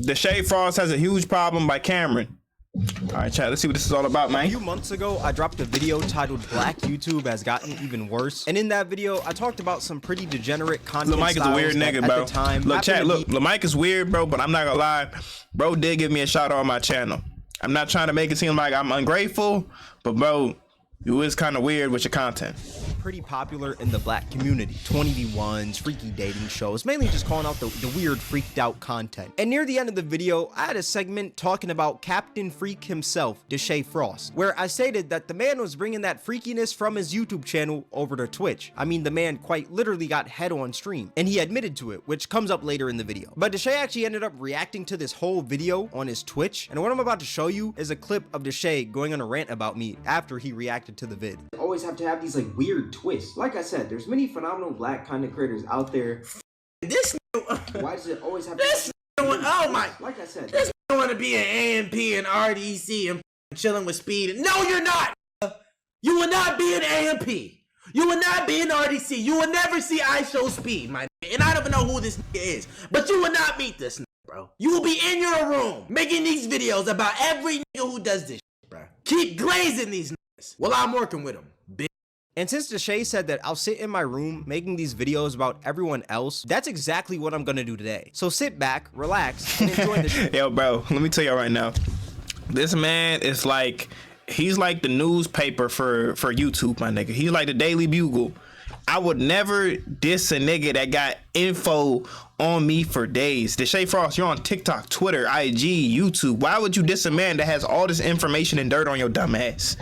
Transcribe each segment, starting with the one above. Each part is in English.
Deshae Frost has a huge problem by Kameron. All right, chat, let's see what this is all about, man. A few months ago, I dropped a video titled Black YouTube Has Gotten Even Worse. And in that video, I talked about some pretty degenerate content Lil Mike is a weird nigga, bro. Look, chat, look, Lil Mike is weird, bro, but I'm not gonna lie. Bro did give me a shout out on my channel. I'm not trying to make it seem like I'm ungrateful, but bro, you is kind of weird with your content. Pretty popular in the black community. 20v1s, freaky dating shows, mainly just calling out the weird freaked out content. And near the end of the video, I had a segment talking about Captain Freak himself, Deshae Frost, where I stated that the man was bringing that freakiness from his YouTube channel over to Twitch. I mean, the man quite literally got head on stream, and he admitted to it, which comes up later in the video. But Deshae actually ended up reacting to this whole video on his Twitch, and what I'm about to show you is a clip of Deshae going on a rant about me after he reacted to the vid. Always have to have these like weird twists. Like I said, there's many phenomenal black content creators out there. This why does it always have this oh my, like I said, this want to be an AMP and RDC and chilling with Speed. No, you're not. You will not be an AMP. You will not be an RDC. You will never see I Show Speed, my nigga. And I don't even know who this nigga is, but you will not meet this nigga, bro. You will be in your room making these videos about every nigga who does this shit, bro. Keep glazing these niggas while I'm working with them, bitch. And since Deshae said that I'll sit in my room making these videos about everyone else, that's exactly what I'm gonna do today. So sit back, relax, and enjoy the show. Yo, bro, let me tell you right now. This man is like, he's like the newspaper for YouTube, my nigga. He's like the Daily Bugle. I would never diss a nigga that got info on me for days. Deshae Frost, you're on TikTok, Twitter, IG, YouTube. Why would you diss a man that has all this information and dirt on your dumb ass?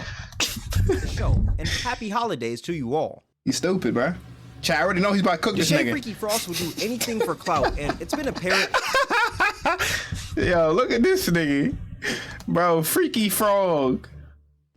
The show, and happy holidays to you all. You stupid, bro. Chat, I already know he's about to cook this Deshae nigga. Freaky Frost will do anything for clout, and it's been apparent. Yo, look at this nigga. Bro, Freaky Frog.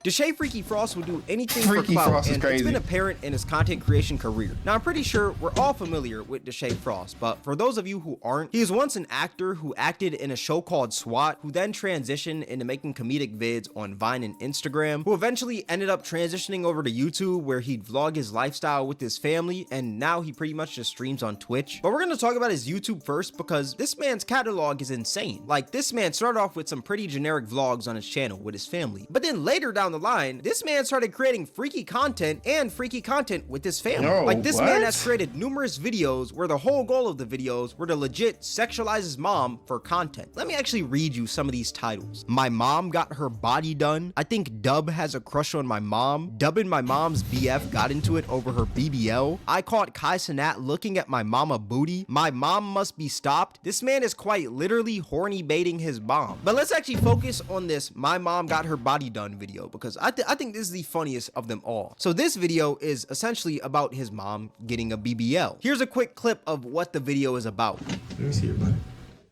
Deshae Freaky Frost will do anything Freaky for clout, Frost is and crazy. it's been apparent in his content creation career. Now, I'm pretty sure we're all familiar with Deshae Frost, but for those of you who aren't, he was once an actor who acted in a show called SWAT, who then transitioned into making comedic vids on Vine and Instagram, who eventually ended up transitioning over to YouTube, where he'd vlog his lifestyle with his family, and now he pretty much just streams on Twitch. But we're gonna talk about his YouTube first, because this man's catalog is insane. Like, this man started off with some pretty generic vlogs on his channel with his family, but then later down the line, this man started creating freaky content with his family. Like, this man has created numerous videos where the whole goal of the videos were to legit sexualize his mom for content. Let me actually read you some of these titles. My mom got her body done. I think Dub has a crush on my mom. Dub and my mom's BF got into it over her BBL. I caught Kai Cenat looking at my mama booty. My mom must be stopped. This man is quite literally horny baiting his mom. But let's actually focus on this my mom got her body done video, because I think this is the funniest of them all. So this video is essentially about his mom getting a BBL. Here's a quick clip of what the video is about. Let me see your body.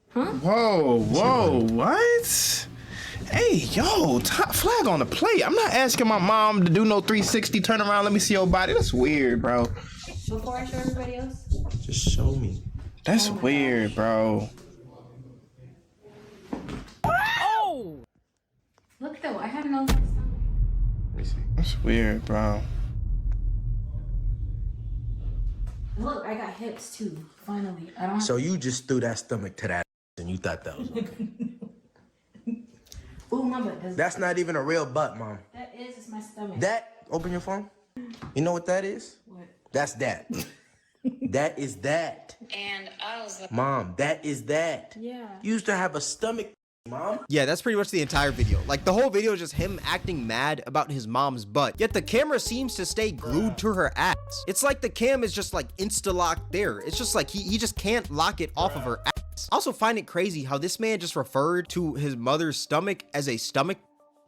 Huh? Whoa, what? Hey, yo, top flag on the plate. I'm not asking my mom to do no 360 turn around. Let me see your body. That's weird, bro. Before I show everybody else? Just show me. That's weird, bro. Oh! Look though, I had an old. That's weird, bro. Look, I got hips too. Finally, I don't. So you just threw that stomach to that and you thought that was okay. Ooh, my butt does. That's not even a real butt, mom. That is, it's my stomach. That, open your phone. You know what that is? What? That's that. That is that. And I was like, Mom, that is that. yeah. You used to have a stomach, mom. Yeah, that's pretty much the entire video. Like, the whole video is just him acting mad about his mom's butt, yet the camera seems to stay glued to her ass. It's like the cam is just like insta-locked there. It's just like he just can't lock it off of her ass. I also find it crazy how this man just referred to his mother's stomach as a stomach,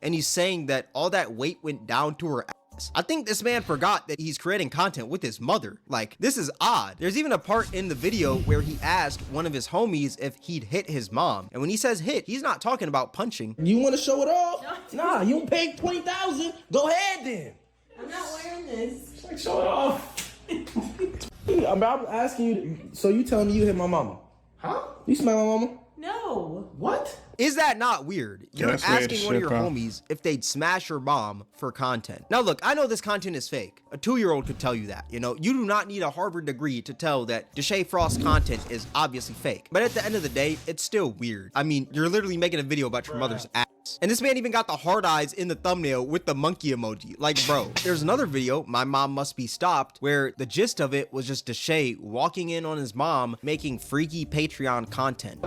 and he's saying that all that weight went down to her ass. I think this man forgot that he's creating content with his mother. Like, this is odd. There's even a part in the video where he asked one of his homies if he'd hit his mom. And when he says hit, he's not talking about punching. You want to show it off? Nah, you paid $20,000. Go ahead then. I'm not wearing this. Like, show it off. I'm asking you, so you telling me you hit my mama? Huh? You smell my mama? No. What? Is that not weird? You're that's weird asking one of shit, your bro. homies if they'd smash your mom for content. Now look, I know this content is fake. A 2-year-old could tell you that, you know? You do not need a Harvard degree to tell that Deshae Frost's content is obviously fake. But at the end of the day, it's still weird. I mean, you're literally making a video about your mother's ass. And this man even got the hard eyes in the thumbnail with the monkey emoji. Like, bro, there's another video, My Mom Must Be Stopped, where the gist of it was just Deshae walking in on his mom making freaky Patreon content.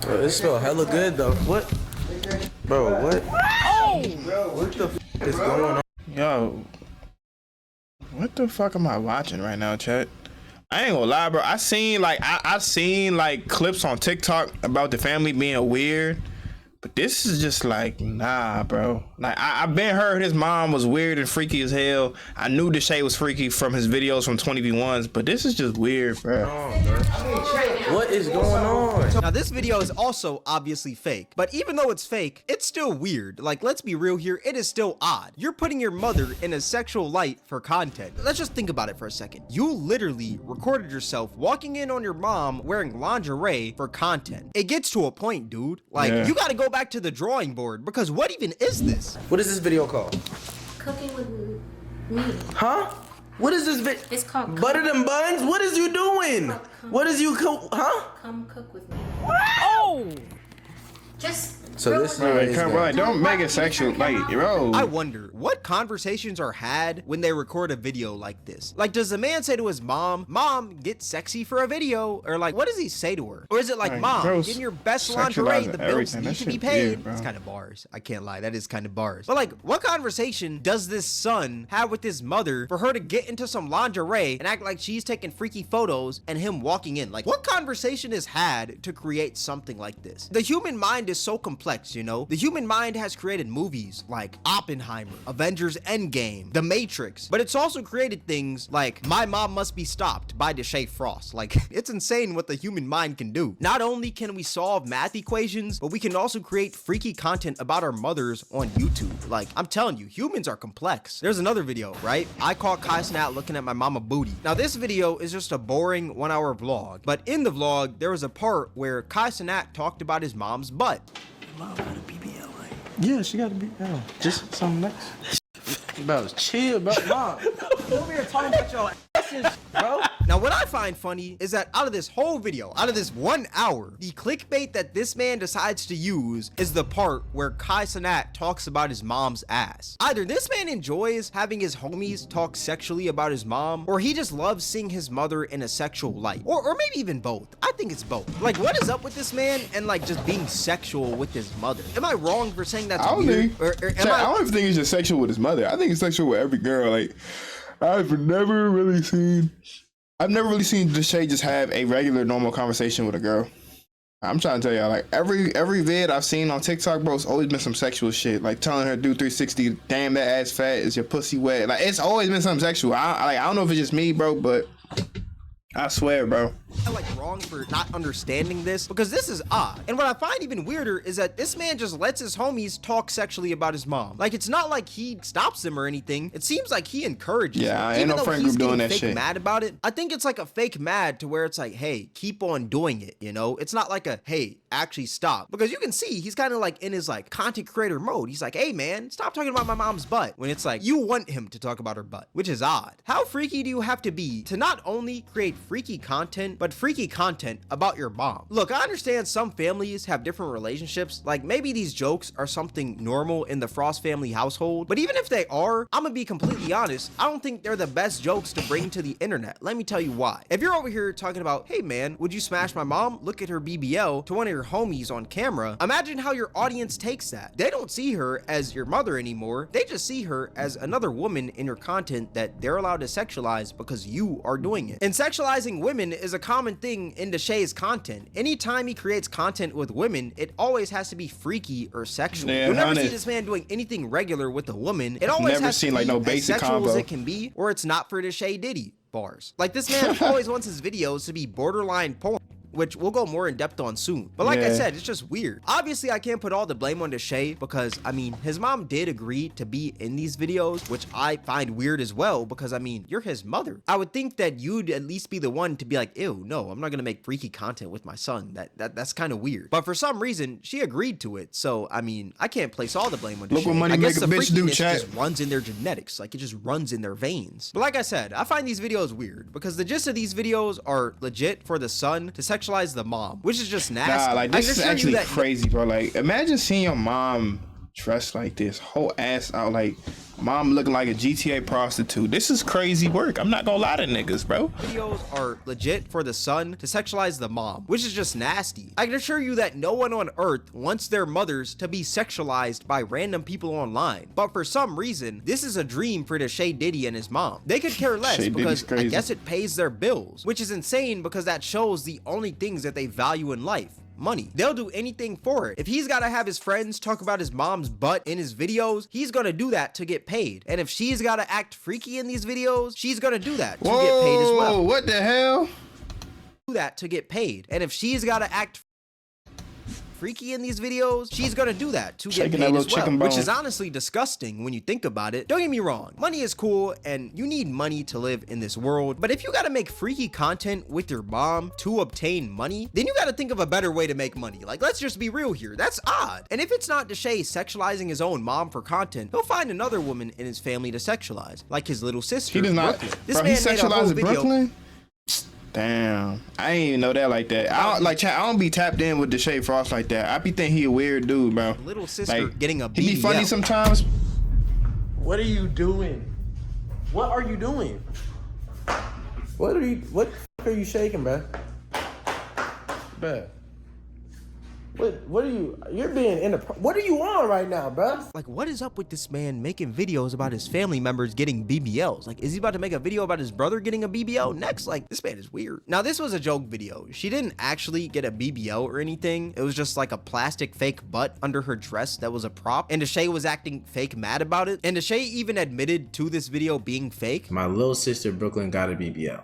Bro, it smell hella good though. What? Bro, what? What the f is going on? Yo, what the fuck am I watching right now, chat? I ain't gonna lie, bro. I seen like clips on TikTok about the family being weird, but this is just like, nah, bro. Like I've been heard his mom was weird and freaky as hell. I knew Deshae was freaky from his videos from 20v1s, but this is just weird, bro. What is going on? Now this video is also obviously fake, but even though it's fake, it's still weird. Like, let's be real here, it is still odd. You're putting your mother in a sexual light for content. Let's just think about it for a second. You literally recorded yourself walking in on your mom wearing lingerie for content. It gets to a point, dude. Like, Yeah. you gotta go back to the drawing board, because what even is this? What is this video called? Cooking with me. Huh? What is this video? It's called Butter them buns? What is you doing? What is you huh? Come cook with me. Oh! Just So throw this it in. Like, is come, bro, like, don't make it sexual, like, bro. I wonder what conversations are had when they record a video like this. Like, does the man say to his mom, "Mom, get sexy for a video," or like, what does he say to her? Or is it like, Like, "Mom, bro, get in your best lingerie, sexualizing the bills everything. need That to be shit paid"? weird, bro. It's kind of bars. I can't lie, that is kind of bars. But like, what conversation does this son have with his mother for her to get into some lingerie and act like she's taking freaky photos and him walking in? Like, what conversation is had to create something like this? The human mind is so complex, you know? The human mind has created movies like Oppenheimer, Avengers Endgame, The Matrix, but it's also created things like My Mom Must Be Stopped by Deshae Frost. Like, it's insane what the human mind can do. Not only can we solve math equations, but we can also create freaky content about our mothers on YouTube. Like, I'm telling you, humans are complex. There's another video, right? I caught Kai Snat looking at my mama booty. Now, this video is just a boring 1-hour vlog, but in the vlog, there was a part where Kai Snat talked about his mom's butt. Yeah, she gotta be just something nice. Bro, chill, bro. Mom. Over here talking about your asses, bro. Now, what I find funny is that out of this whole video, out of this 1 hour, the clickbait that this man decides to use is the part where Kai Cenat talks about his mom's ass. Either this man enjoys having his homies talk sexually about his mom, or he just loves seeing his mother in a sexual light. Or maybe even both. I think it's both. Like, what is up with this man and like just being sexual with his mother? Am I wrong for saying that's I don't weird? think. I don't even think he's just sexual with his mother. I think he's sexual with every girl. Like, I've never really seen Deshae just have a regular, normal conversation with a girl. I'm trying to tell y'all, like, every vid I've seen on TikTok, bro, it's always been some sexual shit. Like, telling her to do 360, damn, that ass fat, is your pussy wet? Like, it's always been something sexual. I don't know if it's just me, bro, but I swear, bro. I'm like wrong for not understanding this because this is odd. And what I find even weirder is that this man just lets his homies talk sexually about his mom. Like, it's not like he stops them or anything. It seems like he encourages them. Yeah, ain't no Even though friend he's group doing getting that fake shit. mad about it, I think it's like a fake mad to where it's like, hey, keep on doing it, you know? It's not like a, hey, actually stop. Because you can see he's kind of like in his like content creator mode. He's like, hey man, stop talking about my mom's butt. When it's like, you want him to talk about her butt, which is odd. How freaky do you have to be to not only create freaky content, but freaky content about your mom? Look, I understand some families have different relationships. Like, maybe these jokes are something normal in the Frost family household, but even if they are, I'm gonna be completely honest, I don't think they're the best jokes to bring to the internet. Let me tell you why. If you're over here talking about, hey man, would you smash my mom? Look at her BBL to one of your homies on camera. Imagine how your audience takes that. They don't see her as your mother anymore. They just see her as another woman in your content that they're allowed to sexualize because you are doing it. And sexualizing women is a common thing in Deshae's content. Anytime he creates content with women, it always has to be freaky or sexual. Yeah, You'll never see honest. this man doing anything regular with a woman. It always Never has seen, to like, be no as basic sexual as combo. it can be, or it's not for Deshae Diddy. Bars. Like, this man always wants his videos to be borderline porn. which we'll go more in depth on soon. But like I Yeah. said, it's just weird. Obviously, I can't put all the blame on Deshae because, I mean, his mom did agree to be in these videos, which I find weird as well because, I mean, you're his mother. I would think that you'd at least be the one to be like, ew, no, I'm not gonna make freaky content with my son. That's kind of weird. But for some reason, she agreed to it. So, I mean, I can't place all the blame on Deshae. Look what money I guess make a the bitch do, freakiness chat. just runs in their genetics. Like, it just runs in their veins. But like I said, I find these videos weird because the gist of these videos are legit for the son to sexualize the mom, which is just nasty. Nah, like I this can is assure you actually that- crazy, bro. Like, imagine seeing your mom dressed like this, whole ass out, like mom looking like a GTA prostitute. This is crazy work. I'm not gonna lie to niggas, bro. Videos are legit for the son to sexualize the mom, which is just nasty. I can assure you that no one on earth wants their mothers to be sexualized by random people online. But for some reason, this is a dream for Deshae Diddy and his mom. They could care less Shay Diddy's because I crazy. guess it pays their bills, which is insane because that shows the only things that they value in life. Money. They'll do anything for it. If he's got to have his friends talk about his mom's butt in his videos, he's gonna do that to get paid. And if she's got to act freaky in these videos, she's gonna do that to get paid as well. What the hell? Do that to get paid. And if she's got to act freaky in these videos, she's gonna do that to get Shaking that paid little as well, chicken which bone. is honestly disgusting when you think about it. Don't get me wrong, money is cool and you need money to live in this world, but if you gotta make freaky content with your mom to obtain money, then you gotta think of a better way to make money. Like, let's just be real here, that's odd. And if it's not Deshae sexualizing his own mom for content, he'll find another woman in his family to sexualize, like his little sister, He does not. Brooklyn. This Bro, he man made a whole sexualized video. Brooklyn. Damn, I ain't even know that like that. I don't like. Chat, I don't be tapped in with Deshae Frost like that. I be thinking he a weird dude, bro. Little sister Like, getting a he be funny BBL. sometimes. What are you doing? What are you doing? What the f are you shaking, bruh? Bruh. What are you're being in what are you on right now, bruh? Like, what is up with this man making videos about his family members getting BBLs? Like, is he about to make a video about his brother getting a BBL next? Like, this man is weird. Now, this was a joke video. She didn't actually get a BBL or anything. It was just like a plastic fake butt under her dress that was a prop. And Deshae was acting fake mad about it. And Deshae even admitted to this video being fake. My little sister Brooklyn got a BBL.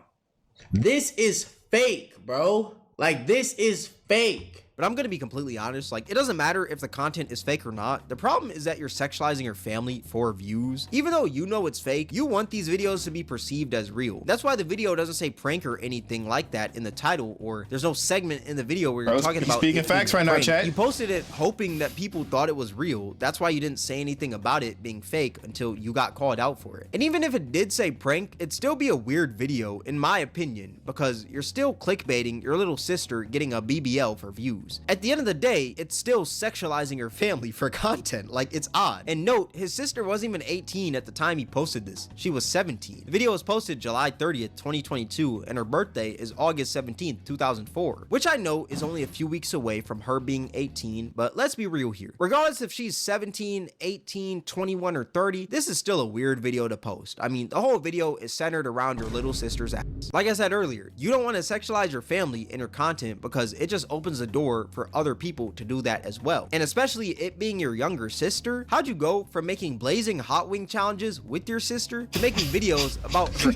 This is fake, bro. Like, this is fake. But I'm gonna be completely honest, like, it doesn't matter if the content is fake or not. The problem is that you're sexualizing your family for views. Even though you know it's fake, you want these videos to be perceived as real. That's why the video doesn't say prank or anything like that in the title, or there's no segment in the video where you're Bro, talking he's about speaking it being facts right now, prank. chat. You posted it hoping that people thought it was real. That's why you didn't say anything about it being fake until you got called out for it. And even if it did say prank, it'd still be a weird video, in my opinion, because you're still clickbaiting your little sister getting a BBL for views. At the end of the day, it's still sexualizing your family for content. Like, it's odd. And note, his sister wasn't even 18 at the time he posted this. She was 17. The video was posted July 30th, 2022, and her birthday is August 17th, 2004, which I know is only a few weeks away from her being 18, but let's be real here. Regardless if she's 17, 18, 21, or 30, this is still a weird video to post. I mean, the whole video is centered around your little sister's ass. Like I said earlier, you don't want to sexualize your family in your content because it just opens the door for other people to do that as well. And especially it being your younger sister, how'd you go from making blazing hot wing challenges with your sister to making videos about her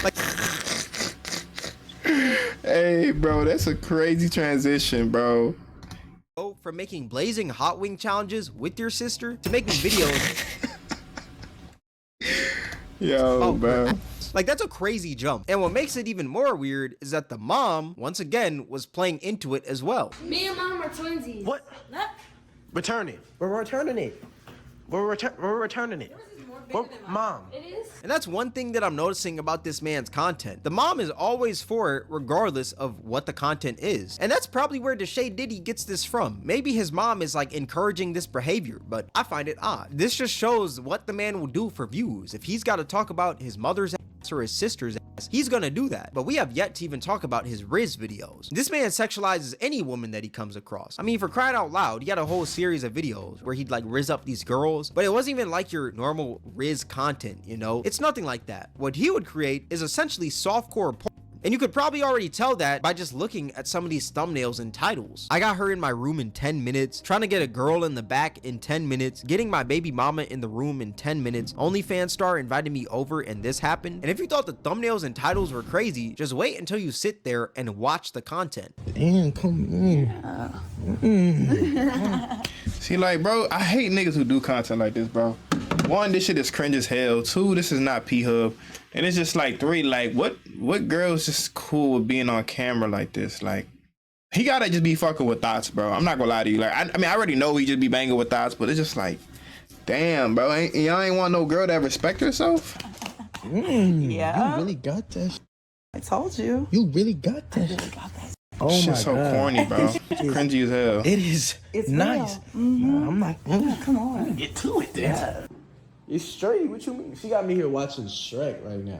like, Hey, bro, that's a crazy transition, bro. go from making blazing hot wing challenges with your sister to making videos Yo, bro. like, that's a crazy jump. And what makes it even more weird is that the mom, once again, was playing into it as well. Me and mom are twinsies. What? Nah. Return it. We're returning it. We're returning it. Yours is more bigger than mine. Mom. It is? And that's one thing that I'm noticing about this man's content. The mom is always for it regardless of what the content is. And that's probably where Deshae Diddy gets this from. Maybe his mom is like encouraging this behavior, but I find it odd. This just shows what the man will do for views. If he's got to talk about his mother's ass or his sister's ass, he's gonna do that. But we have yet to even talk about his Riz videos. This man sexualizes any woman that he comes across. I mean, for crying out loud, he had a whole series of videos where he'd like Riz up these girls, but it wasn't even like your normal Riz content, you know? It's nothing like that. What he would create is essentially softcore porn. And you could probably already tell that by just looking at some of these thumbnails and titles. I got her in my room in 10 minutes, trying to get a girl in the back in 10 minutes, getting my baby mama in the room in 10 minutes, OnlyFans star invited me over and this happened. And if you thought the thumbnails and titles were crazy, just wait until you sit there and watch the content. Damn, come on. See, like, bro, I hate niggas who do content like this, bro. One, this shit is cringe as hell. Two, this is not P-Hub. And it's just like, three, like, what girl's just cool with being on camera like this? Like, he gotta just be fucking with thoughts, bro. I'm not gonna lie to you. Like, I mean, I already know he just be banging with thoughts, but it's just like, damn, bro. Y'all ain't want no girl that respect herself? Yeah. You really got that. I told you. You really got that. Oh my Shit's so God. corny, bro. Cringy as hell. It is. It's nice. Nah, I'm not. Come on. Get to it, then. Yeah. It's straight. What you mean? She got me here watching Shrek right now.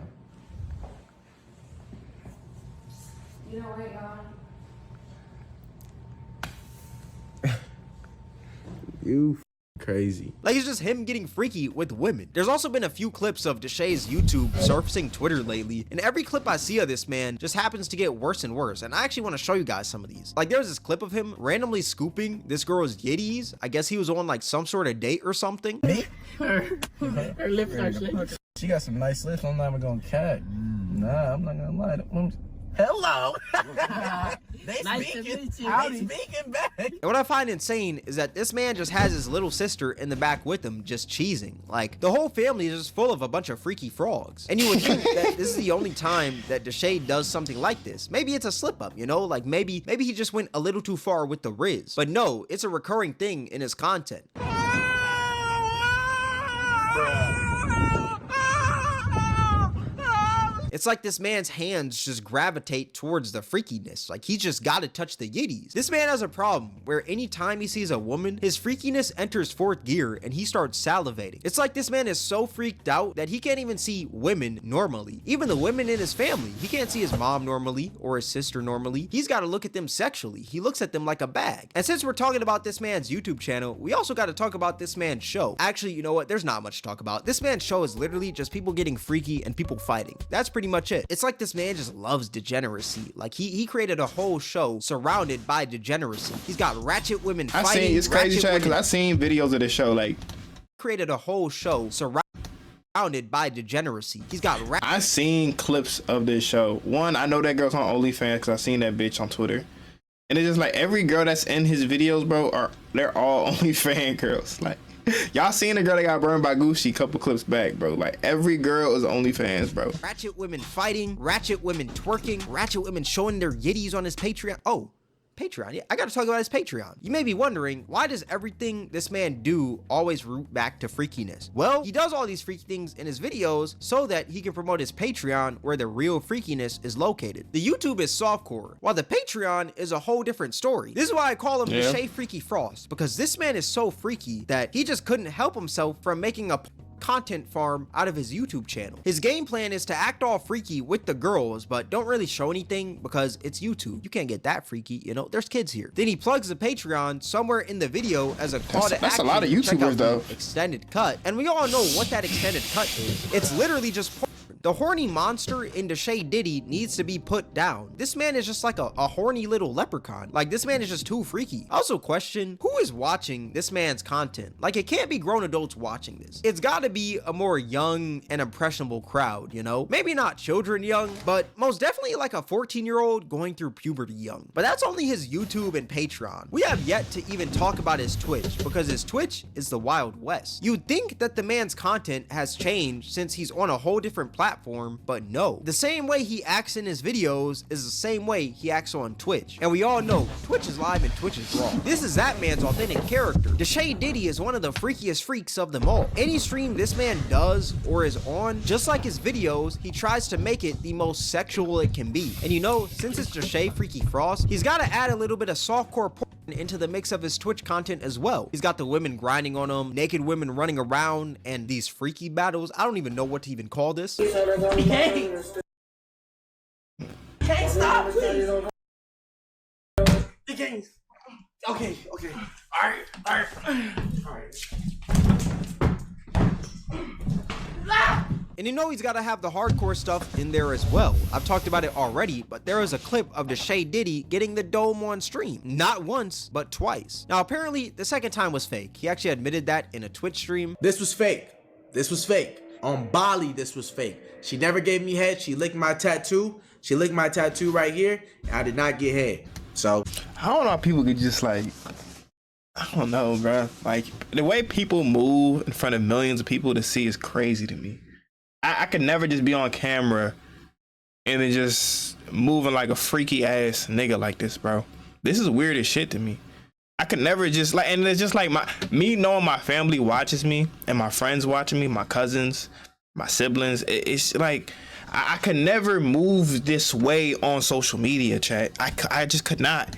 You know what, y'all? You crazy. Like, it's just him getting freaky with women. There's also been a few clips of Deshae's YouTube surfacing Twitter lately, and every clip I see of this man just happens to get worse and worse, and I actually want to show you guys some of these. Like, there was this clip of him randomly scooping this girl's yitties. I guess he was on like some sort of date or something. Her lips are slick. She got some nice lips. I'm not even gonna cat. Nah, I'm not gonna lie. Hello. They speaking back. And what I find insane is that this man just has his little sister in the back with him, just cheesing. Like, the whole family is just full of a bunch of freaky frogs. And you would think that this is the only time that Deshae does something like this. Maybe it's a slip up, you know? Like, maybe he just went a little too far with the Riz. But no, it's a recurring thing in his content. It's like this man's hands just gravitate towards the freakiness. Like, he's just gotta touch the yitties. This man has a problem where anytime he sees a woman, his freakiness enters fourth gear and he starts salivating. It's like this man is so freaked out that he can't even see women normally. Even the women in his family. He can't see his mom normally or his sister normally. He's gotta look at them sexually. He looks at them like a bag. And since we're talking about this man's YouTube channel, we also gotta talk about this man's show. Actually, you know what? There's not much to talk about. This man's show is literally just people getting freaky and people fighting. That's pretty much it. It's like this man just loves degeneracy. Like, he created a whole show surrounded by degeneracy. He's got ratchet women fighting. It's crazy, Chad, because I've seen videos of this show. Like, created a whole show surrounded by degeneracy. He's got I seen clips of this show. One, I know that girl's on OnlyFans because I seen that bitch on Twitter. And it's just like every girl that's in his videos, bro, they're all OnlyFans girls. Like, y'all seen the girl that got burned by Gucci a couple clips back, bro. Like, every girl is OnlyFans, bro. ratchet women fighting, ratchet women twerking, ratchet women showing their yitties on his Patreon. Oh, Patreon. Yeah, I gotta talk about his Patreon. You may be wondering, why does everything this man do always root back to freakiness? Well, he does all these freaky things in his videos so that he can promote his Patreon where the real freakiness is located. The YouTube is softcore, while the Patreon is a whole different story. This is why I call him Deshae Freaky Frost, because this man is so freaky that he just couldn't help himself from making a content farm out of his YouTube channel. His game plan is to act all freaky with the girls, but don't really show anything because it's YouTube. You can't get that freaky, you know, there's kids here. Then he plugs the Patreon somewhere in the video as a call to action. That's a lot of YouTubers, though. Extended cut. And we all know what that extended cut is. It's literally just porn. The horny monster in Deshae Diddy needs to be put down. This man is just like a horny little leprechaun. Like, this man is just too freaky. I also question, who is watching this man's content? Like, it can't be grown adults watching this. It's gotta be a more young and impressionable crowd, you know? Maybe not children young, but most definitely like a 14-year-old going through puberty young. But that's only his YouTube and Patreon. We have yet to even talk about his Twitch, because his Twitch is the Wild West. You'd think that the man's content has changed since he's on a whole different platform, but no. The same way he acts in his videos is the same way he acts on Twitch. And we all know Twitch is live and Twitch is raw. This is that man's authentic character. Deshae Diddy is one of the freakiest freaks of them all. Any stream this man does or is on, just like his videos, he tries to make it the most sexual it can be. And you know, since it's Deshae Freaky Frost, he's got to add a little bit of softcore porn into the mix of his Twitch content as well. He's got the women grinding on him, naked women running around, and these freaky battles. I don't even know what to even call this. Can't stop, please. The games. Okay. All right. And you know he's got to have the hardcore stuff in there as well. I've talked about it already, but there is a clip of Deshae Diddy getting the dome on stream. Not once, but twice. Now apparently the second time was fake. He actually admitted that in a Twitch stream. This was fake. This was fake. On Bali, this was fake. She never gave me head. She licked my tattoo. She licked my tattoo right here. And I did not get head. So I don't know how people could just like, I don't know, bro. Like the way people move in front of millions of people to see is crazy to me. I could never just be on camera and then just moving like a freaky ass nigga like this, bro. This is weird as shit to me. I could never just like, and it's just like me knowing my family watches me and my friends watching me, my cousins, my siblings. It's like, I could never move this way on social media, chat. I just could not.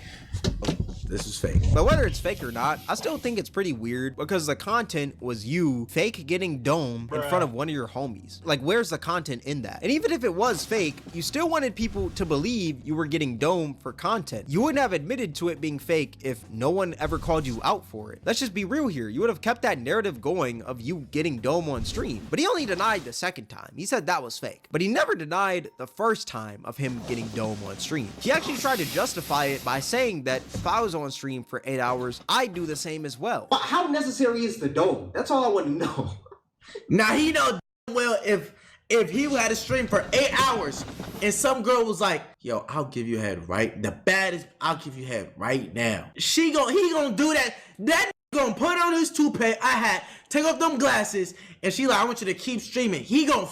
this is fake. But whether it's fake or not, I still think it's pretty weird because the content was you fake getting dome in front of one of your homies. Like, where's the content in that? And even if it was fake, you still wanted people to believe you were getting dome for content. You wouldn't have admitted to it being fake if no one ever called you out for it. Let's just be real here. You would have kept that narrative going of you getting dome on stream. But he only denied the second time. He said that was fake. But he never denied the first time of him getting dome on stream. He actually tried to justify it by saying that if I was on stream for 8 hours, I'd do the same as well. But how necessary is the dome? That's all I want to know. Now he know well if he had a stream for 8 hours and some girl was like, yo, I'll give you head right, the baddest, I'll give you head right now. He gonna do that. That gonna put on his toupee, I had, take off them glasses, and she like, I want you to keep streaming. He gonna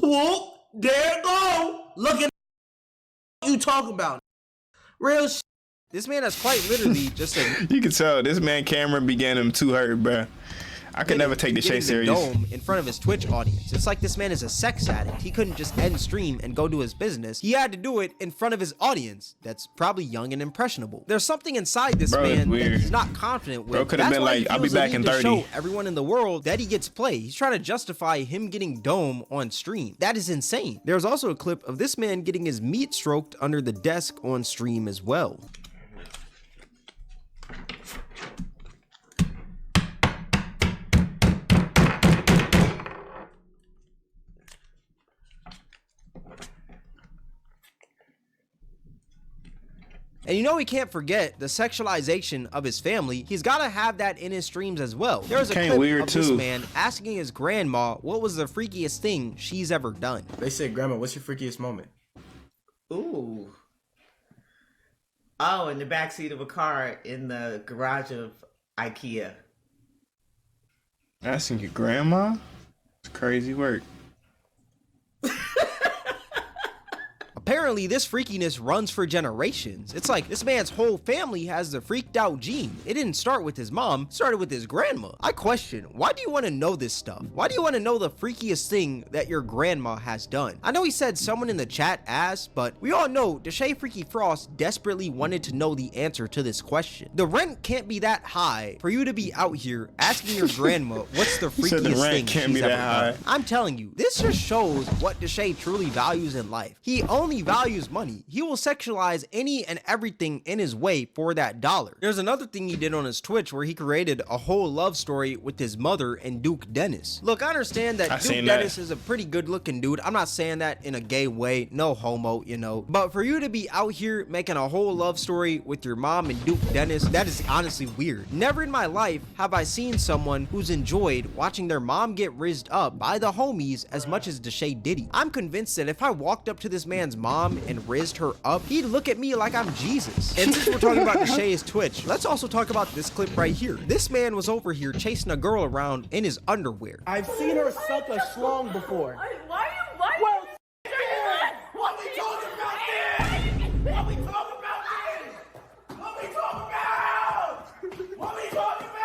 whoop, there it go. Look at you talking about. Real shit. This man has quite literally just a You can tell this man Kameron began him too hurt, bruh. I could never take the Deshae serious. Dome in front of his Twitch audience. It's like this man is a sex addict. He couldn't just end stream and go do his business. He had to do it in front of his audience that's probably young and impressionable. There's something inside this man that he's not confident with. Bro could have been like, I'll be back in 30. Show everyone in the world that he gets play. He's trying to justify him getting dome on stream. That is insane. There's also a clip of this man getting his meat stroked under the desk on stream as well. And you know he can't forget the sexualization of his family. He's got to have that in his streams as well. There's a clip of this man asking his grandma what was the freakiest thing she's ever done. They said, Grandma, what's your freakiest moment? Ooh. Oh, in the backseat of a car in the garage of IKEA. Asking your grandma? It's crazy work. Apparently, this freakiness runs for generations. It's like this man's whole family has the freaked out gene. It didn't start with his mom, it started with his grandma. I question, why do you want to know this stuff? Why do you want to know the freakiest thing that your grandma has done? I know he said someone in the chat asked, but we all know Deshae Freaky Frost desperately wanted to know the answer to this question. The rent can't be that high for you to be out here asking your grandma what's the freakiest thing she's ever done. I'm telling you, this just shows what Deshae truly values in life. He only values money. He will sexualize any and everything in his way for that dollar. There's another thing he did on his Twitch where he created a whole love story with his mother and Duke Dennis. Look, I understand that Duke Dennis is a pretty good looking dude. I'm not saying that in a gay way, no homo, you know, but for you to be out here making a whole love story with your mom and Duke Dennis, that is honestly weird. Never in my life have I seen someone who's enjoyed watching their mom get rizzed up by the homies as much as Deshae Diddy. I'm convinced that if I walked up to this man's mom and rizzed her up, he'd look at me like I'm Jesus. And since we're talking about Deshae's Twitch, let's also talk about this clip right here. This man was over here chasing a girl around in his underwear. I've seen her suck a schlong before. Why What we talking about this? What we talking about this? What we talking about? What we talking about?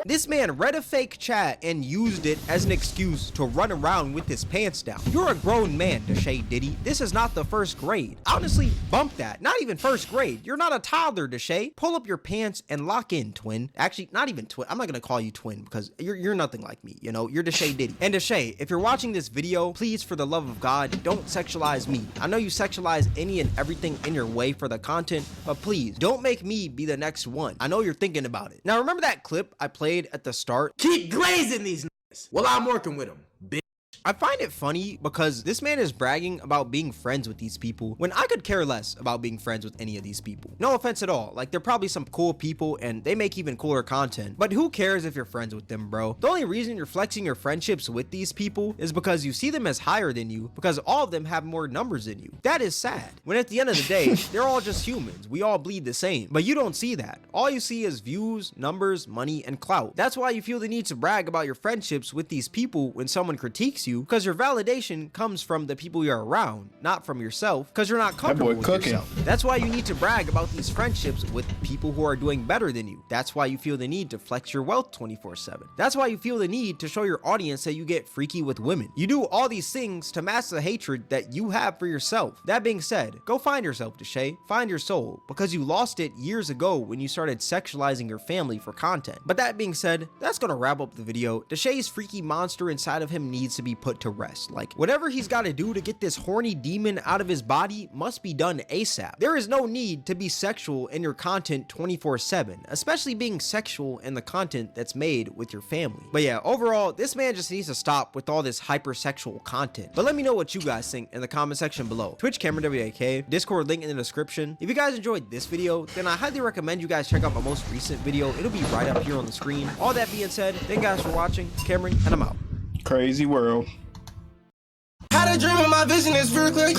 This man read a fake chat and used it as an excuse to run around with his pants down. You're a grown man, Deshae Diddy. This is not the first grade. Honestly, bump that. Not even first grade. You're not a toddler, Deshae. Pull up your pants and lock in, twin. Actually, not even twin. I'm not gonna call you twin because you're nothing like me, you know? You're Deshae Diddy. And Deshae, if you're watching this video, please, for the love of God, don't sexualize me. I know you sexualize any and everything in your way for the content, but please, don't make me be the next one. I know you're thinking about it. Now, remember that clip I played at the start? Keep glazing these Well, I'm working with him, bitch. I find it funny because this man is bragging about being friends with these people when I could care less about being friends with any of these people. No offense at all, like they're probably some cool people and they make even cooler content, but who cares if you're friends with them, bro? The only reason you're flexing your friendships with these people is because you see them as higher than you, because all of them have more numbers than you. That is sad. When at the end of the day, they're all just humans. We all bleed the same, but you don't see that. All you see is views, numbers, money, and clout. That's why you feel the need to brag about your friendships with these people when someone critiques you, because your validation comes from the people you're around, not from yourself, because you're not comfortable with yourself. That's why you need to brag about these friendships with people who are doing better than you. That's why you feel the need to flex your wealth 24/7. That's why you feel the need to show your audience that you get freaky with women. You do all these things to mask the hatred that you have for yourself. That being said, go find yourself, Deshae. Find your soul, because you lost it years ago when you started sexualizing your family for content. But that being said, that's gonna wrap up the video. Deshae's freaky monster inside of him needs to be put to rest. Like, whatever he's got to do to get this horny demon out of his body must be done ASAP. There is no need to be sexual in your content 24/7, especially being sexual in the content that's made with your family. But yeah, overall, this man just needs to stop with all this hypersexual content. But let me know what you guys think in the comment section below. Twitch Kameron WAK, Discord link in the description. If you guys enjoyed this video, then I highly recommend you guys check out my most recent video. It'll be right up here on the screen. All that being said, thank you guys for watching. It's Kameron, and I'm out. Crazy world. Had a dream and my vision is very clear.